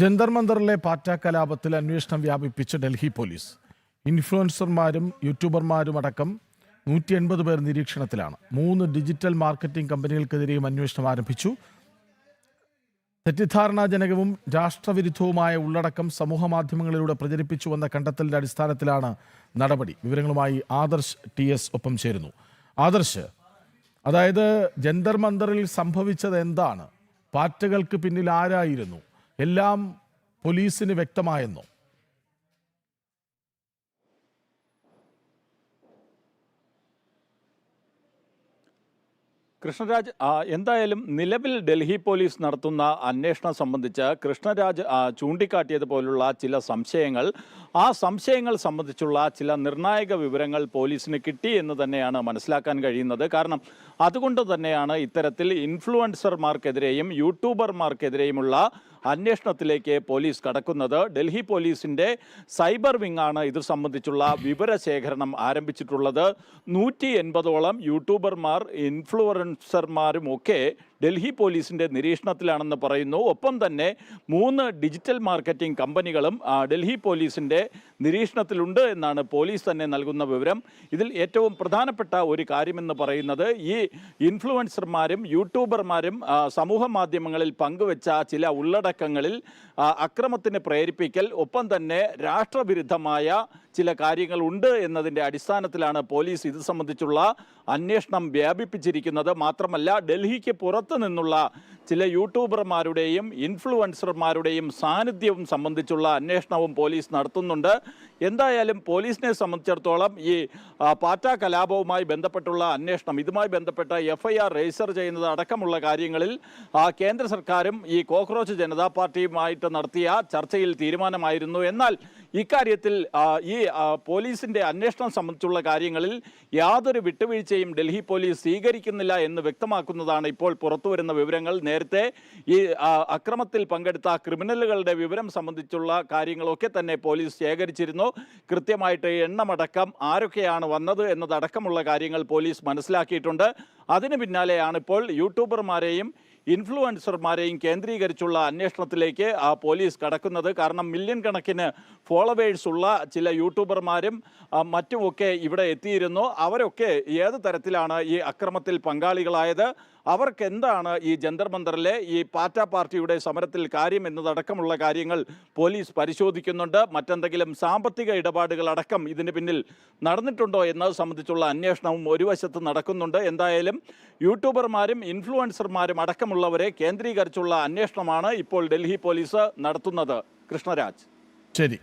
ജന്തർ മന്ദറിലെ പാറ്റ കലാപത്തിൽ അന്വേഷണം വ്യാപിപ്പിച്ച് ഡൽഹി പോലീസ്. ഇൻഫ്ലുവൻസർമാരും യൂട്യൂബർമാരും അടക്കം 180 പേർ നിരീക്ഷണത്തിലാണ്. 3 ഡിജിറ്റൽ മാർക്കറ്റിംഗ് കമ്പനികൾക്കെതിരെയും അന്വേഷണം ആരംഭിച്ചു. തെറ്റിദ്ധാരണാജനകവും രാഷ്ട്രവിരുദ്ധവുമായ ഉള്ളടക്കം സമൂഹമാധ്യമങ്ങളിലൂടെ പ്രചരിപ്പിച്ചുവെന്ന കണ്ടെത്തലിന്റെ അടിസ്ഥാനത്തിലാണ് നടപടി. വിവരങ്ങളുമായി ആദർശ് TS ഒപ്പം ചേരുന്നു. ആദർശ്, അതായത് ജന്തർ മന്ദറിൽ സംഭവിച്ചത് എന്താണ്? പാറ്റകൾക്ക് പിന്നിൽ ആരായിരുന്നു? എല്ലാം പോലീസിന് വ്യക്തമായെന്നോ? കൃഷ്ണരാജ്, എന്തായാലും നിലവിൽ ഡൽഹി പോലീസ് നടത്തുന്ന അന്വേഷണം സംബന്ധിച്ച് കൃഷ്ണരാജ് ചൂണ്ടിക്കാട്ടിയതുപോലുള്ള ചില സംശയങ്ങൾ, ആ സംശയങ്ങൾ സംബന്ധിച്ചുള്ള ചില നിർണായക വിവരങ്ങൾ പോലീസിന് കിട്ടി എന്ന് തന്നെയാണ് മനസ്സിലാക്കാൻ കഴിയുന്നത്. കാരണം അതുകൊണ്ട് തന്നെയാണ് ഇത്തരത്തിൽ ഇൻഫ്ലുവൻസർമാർക്കെതിരെയും യൂട്യൂബർമാർക്കെതിരെയുമുള്ള അന്വേഷണത്തിലേക്ക് പോലീസ് കടക്കുന്നത്. ഡൽഹി പോലീസിൻ്റെ സൈബർ വിങ്ങാണ് ഇത് സംബന്ധിച്ചുള്ള വിവരശേഖരണം ആരംഭിച്ചിട്ടുള്ളത്. 180ഓളം യൂട്യൂബർമാർ, ഇൻഫ്ലുവൻസർമാരും ഒക്കെ ഡൽഹി പോലീസിൻ്റെ നിരീക്ഷണത്തിലാണെന്ന് പറയുന്നു. ഒപ്പം തന്നെ 3 ഡിജിറ്റൽ മാർക്കറ്റിംഗ് കമ്പനികളും ഡൽഹി പോലീസിൻ്റെ നിരീക്ഷണത്തിലുണ്ട് എന്നാണ് പോലീസ് തന്നെ നൽകുന്ന വിവരം. ഇതിൽ ഏറ്റവും പ്രധാനപ്പെട്ട ഒരു കാര്യമെന്ന് പറയുന്നത് ഈ ഇൻഫ്ലുവൻസർമാരും യൂട്യൂബർമാരും സമൂഹ മാധ്യമങ്ങളിൽ പങ്കുവെച്ച ചില ഉള്ളടക്കങ്ങളിൽ അക്രമത്തിന് പ്രേരിപ്പിക്കൽ, ഒപ്പം തന്നെ രാഷ്ട്രവിരുദ്ധമായ ചില കാര്യങ്ങളുണ്ട് എന്നതിൻ്റെ അടിസ്ഥാനത്തിലാണ് പോലീസ് ഇത് സംബന്ധിച്ചുള്ള അന്വേഷണം വ്യാപിപ്പിച്ചിരിക്കുന്നത്. മാത്രമല്ല, ഡൽഹിക്ക് പുറത്ത് നിന്നുള്ള ചില യൂട്യൂബർമാരുടെയും ഇൻഫ്ലുവൻസർമാരുടെയും സാന്നിധ്യവും സംബന്ധിച്ചുള്ള അന്വേഷണവും പോലീസ് നടത്തുന്നുണ്ട്. എന്തായാലും പോലീസിനെ സംബന്ധിച്ചിടത്തോളം ഈ പാറ്റ കലാപവുമായി ബന്ധപ്പെട്ടുള്ള അന്വേഷണം, ഇതുമായി ബന്ധപ്പെട്ട FIR രജിസ്റ്റർ ചെയ്യുന്നത് അടക്കമുള്ള കാര്യങ്ങളിൽ കേന്ദ്ര സർക്കാരും ഈ കോക്രോച്ച് ജനതാ പാർട്ടിയുമായിട്ട് നടത്തിയ ചർച്ചയിൽ തീരുമാനമായിരുന്നു. എന്നാൽ ഇക്കാര്യത്തിൽ ഈ പോലീസിൻ്റെ അന്വേഷണം സംബന്ധിച്ചുള്ള കാര്യങ്ങളിൽ യാതൊരു വിട്ടുവീഴ്ചയും ഡൽഹി പോലീസ് സ്വീകരിക്കുന്നില്ല എന്ന് വ്യക്തമാക്കുന്നതാണ് ഇപ്പോൾ പുറത്തുവരുന്ന വിവരങ്ങൾ. നേരത്തെ ഈ അക്രമത്തിൽ പങ്കെടുത്ത ക്രിമിനലുകളുടെ വിവരം സംബന്ധിച്ചുള്ള കാര്യങ്ങളൊക്കെ തന്നെ പോലീസ് ശേഖരിച്ചിരുന്നു. കൃത്യമായിട്ട് എണ്ണമടക്കം, ആരൊക്കെയാണ് വന്നത് എന്നതടക്കമുള്ള കാര്യങ്ങൾ പോലീസ് മനസ്സിലാക്കിയിട്ടുണ്ട്. അതിന് പിന്നാലെയാണ് ഇപ്പോൾ യൂട്യൂബർമാരെയും ഇൻഫ്ലുവൻസർമാരെയും കേന്ദ്രീകരിച്ചുള്ള അന്വേഷണത്തിലേക്ക് പോലീസ് കടക്കുന്നത്. കാരണം മില്യൺ കണക്കിന് ഫോളോവേഴ്സ് ഉള്ള ചില യൂട്യൂബർമാരും മറ്റുമൊക്കെ ഇവിടെ എത്തിയിരുന്നു. അവരൊക്കെ ഏത് തരത്തിലാണ് ഈ അക്രമത്തിൽ പങ്കാളികളായത്, അവർക്ക് എന്താണ് ഈ ജന്തർ മന്ദറിലെ ഈ പാറ്റ പാർട്ടിയുടെ സമരത്തിൽ കാര്യം എന്നതടക്കമുള്ള കാര്യങ്ങൾ പോലീസ് പരിശോധിക്കുന്നുണ്ട്. മറ്റെന്തെങ്കിലും സാമ്പത്തിക ഇടപാടുകൾ അടക്കം ഇതിന് പിന്നിൽ നടന്നിട്ടുണ്ടോ എന്നത് സംബന്ധിച്ചുള്ള അന്വേഷണവും ഒരു വശത്ത് നടക്കുന്നുണ്ട്. എന്തായാലും യൂട്യൂബർമാരും ഇൻഫ്ലുവൻസർമാരും അടക്കമുള്ളവരെ കേന്ദ്രീകരിച്ചുള്ള അന്വേഷണമാണ് ഇപ്പോൾ ഡൽഹി പോലീസ് നടത്തുന്നത്. കൃഷ്ണരാജ്. ശരി.